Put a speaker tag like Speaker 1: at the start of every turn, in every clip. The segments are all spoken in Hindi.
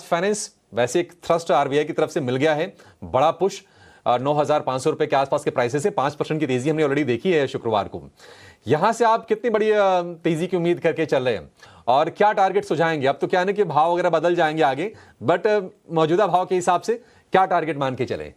Speaker 1: फाइनेंस, वैसे एक थ्रस्ट आरबीआई की तरफ से मिल गया है, बड़ा पुश 9,500 रुपए के आसपास के प्राइसेस से 5% की तेजी हमने ऑलरेडी देखी है शुक्रवार को। यहां से आप कितनी बड़ी तेजी की उम्मीद करके चल रहे हैं और क्या टारगेट सुझाएंगे? अब तो क्या है ना कि भाव वगैरह बदल जाएंगे आगे, बट मौजूदा भाव के हिसाब से क्या टारगेट मान के चले?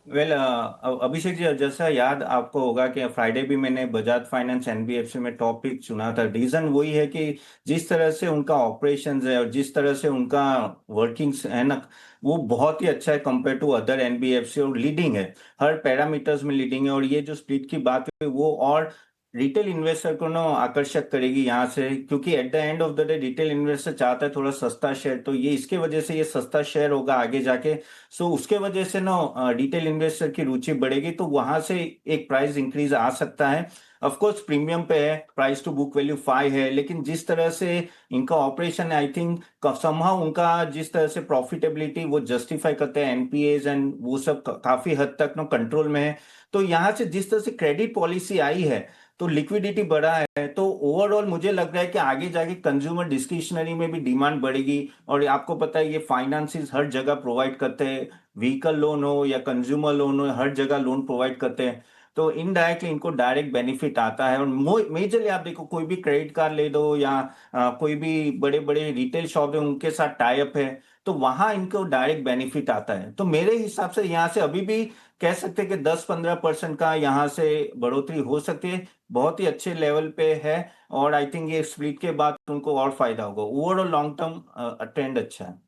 Speaker 2: अभिषेक जी, जैसा याद आपको होगा कि फ्राइडे भी मैंने बजाज फाइनेंस एनबीएफसी में टॉपिक चुना था। रीजन वही है कि जिस तरह से उनका ऑपरेशंस है और जिस तरह से उनका वर्किंग्स है ना, वो बहुत ही अच्छा है कंपेयर टू अदर एनबीएफसी और लीडिंग है, हर पैरामीटर्स में लीडिंग है। और ये जो स्प्लिट की बात है वो और रिटेल इन्वेस्टर को ना आकर्षक करेगी यहाँ से, क्योंकि at the end of the day retail investor चाहता है थोड़ा सस्ता शेयर, तो ये इसके वजह से ये सस्ता शेयर होगा आगे जाके। सो उसके वजह से ना रिटेल इन्वेस्टर की रुचि बढ़ेगी, तो वहां से एक प्राइस इंक्रीज आ सकता है। ऑफ कोर्स प्रीमियम पे है, प्राइस टू बुक वैल्यू 5 है, लेकिन जिस तरह से इनका ऑपरेशन है, आई थिंक समहाउ उनका जिस तरह से प्रॉफिटेबिलिटी वो जस्टिफाई करते हैं, एनपीएज एंड वो सब काफी हद तक ना कंट्रोल में है। तो यहाँ से जिस तरह से क्रेडिट पॉलिसी आई है तो लिक्विडिटी बढ़ा है, तो ओवरऑल मुझे लग रहा है कि आगे जाके कंज्यूमर डिस्क्रिशनरी में भी डिमांड बढ़ेगी। और आपको पता है ये फाइनेंसिस हर जगह प्रोवाइड करते हैं, व्हीकल लोन हो या कंज्यूमर लोन हो, हर जगह लोन प्रोवाइड करते हैं। तो इनडायरेक्टली इनको डायरेक्ट बेनिफिट आता है। और मेजरली आप देखो, कोई भी क्रेडिट कार्ड ले दो या कोई भी बड़े बड़े रिटेल शॉप है उनके साथ टाई अप है, तो वहां इनको डायरेक्ट बेनिफिट आता है। तो मेरे हिसाब से यहाँ से अभी भी कह सकते हैं कि 10-15% का यहाँ से बढ़ोतरी हो सकती है, बहुत ही अच्छे लेवल पे है। और आई थिंक ये स्प्लिट के बाद उनको और फायदा होगा। ओवरऑल लॉन्ग टर्म ट्रेंड अच्छा है।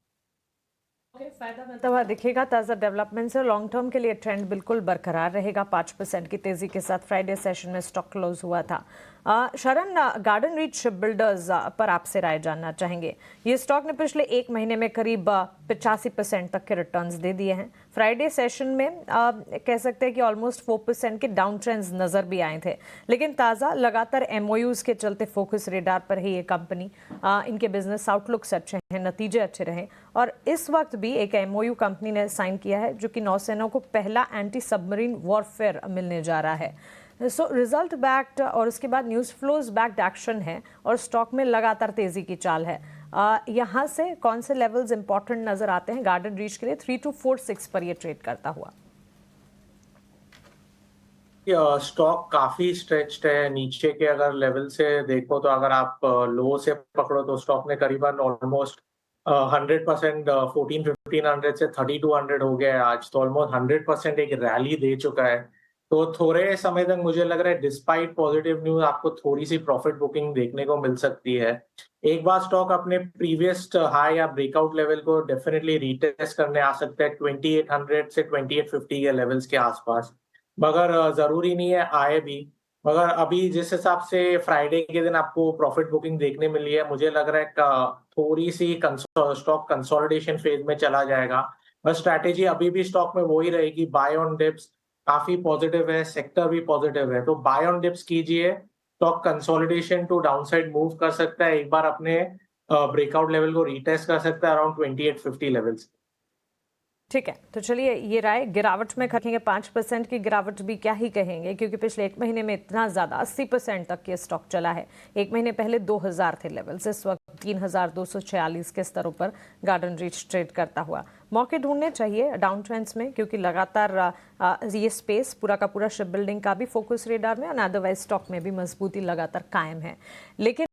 Speaker 3: फायदा मिलता हुआ दिखेगा ताज़ा डेवलपमेंट से। लॉन्ग टर्म के लिए ट्रेंड बिल्कुल बरकरार रहेगा। 5% की तेजी के साथ फ्राइडे सेशन में स्टॉक क्लोज हुआ था। शरण, गार्डन रीच शिप बिल्डर्स पर आपसे राय जानना चाहेंगे। ये स्टॉक ने पिछले एक महीने में करीब 85% तक के रिटर्न्स दे दिए हैं। फ्राइडे सेशन में कह सकते हैं कि ऑलमोस्ट 4% के डाउन ट्रेंड्स नजर भी आए थे, लेकिन ताज़ा लगातार एमओयूज के चलते फोकस रेडार पर है ये कंपनी। इनके बिजनेस आउटलुक्स अच्छे हैं, नतीजे अच्छे रहे, और इस वक्त भी एक एमओयू कंपनी ने साइन किया है जो कि नौसेना को पहला एंटी सबमरीन वॉरफेयर मिलने जा रहा है। सो रिजल्ट बैक्ड और उसके बाद न्यूज़ फ्लोज बैक्ड एक्शन है और स्टॉक में लगातार तेजी की चाल है। यहाँ से कौन से लेवल्स इंपॉर्टेंट नजर आते हैं गार्डन रीच के लिए? 3246 पर ये ट्रेड करता हुआ
Speaker 4: स्टॉक काफी स्ट्रेच्ड है नीचे के। अगर लेवल से देखो तो अगर आप लो से पकड़ो तो स्टॉक ने करीबन ऑलमोस्ट 100% 14-1500 से 3200 हो गया है आज, तो ऑलमोस्ट 100% एक रैली दे चुका है। तो थोड़े समय तक मुझे लग रहा है डिस्पाइट पॉजिटिव न्यूज आपको थोड़ी सी प्रॉफिट बुकिंग देखने को मिल सकती है। एक बार स्टॉक अपने प्रीवियस हाई या ब्रेकआउट लेवल को डेफिनेटली रीटेस्ट करने आ सकता है 2800 से 2850 के लेवल्स के आसपास, मगर जरूरी नहीं है आए भी। मगर अभी जिस हिसाब से फ्राइडे के दिन आपको प्रॉफिट बुकिंग देखने मिली है, मुझे लग रहा है थोड़ी सी स्टॉक कंसोलिडेशन फेज में चला जाएगा। बस स्ट्रैटेजी अभी भी स्टॉक में वही रहेगी, बाय ऑन डिप्स। काफी पॉजिटिव है, सेक्टर भी पॉजिटिव है, तो बाय ऑन डिप्स कीजिए। Stock consolidation to downside move कर सकता है, एक बार अपने ब्रेकआउट लेवल को रीटेस्ट कर सकता है अराउंड 2850 लेवल्स।
Speaker 3: ठीक है, तो चलिए ये राय गिरावट में रखेंगे। 5% की गिरावट भी क्या ही कहेंगे, क्योंकि पिछले एक महीने में इतना ज़्यादा 80% तक ये स्टॉक चला है। एक महीने पहले 2000 थे लेवल्स, इस वक्त 3246 के स्तरों पर गार्डन रीच ट्रेड करता हुआ। मौके ढूंढने चाहिए डाउन ट्रेंड्स में, क्योंकि लगातार ये स्पेस पूरा का पूरा शिप बिल्डिंग का भी फोकस रेडार में, और अदरवाइज स्टॉक में भी मजबूती लगातार कायम है। लेकिन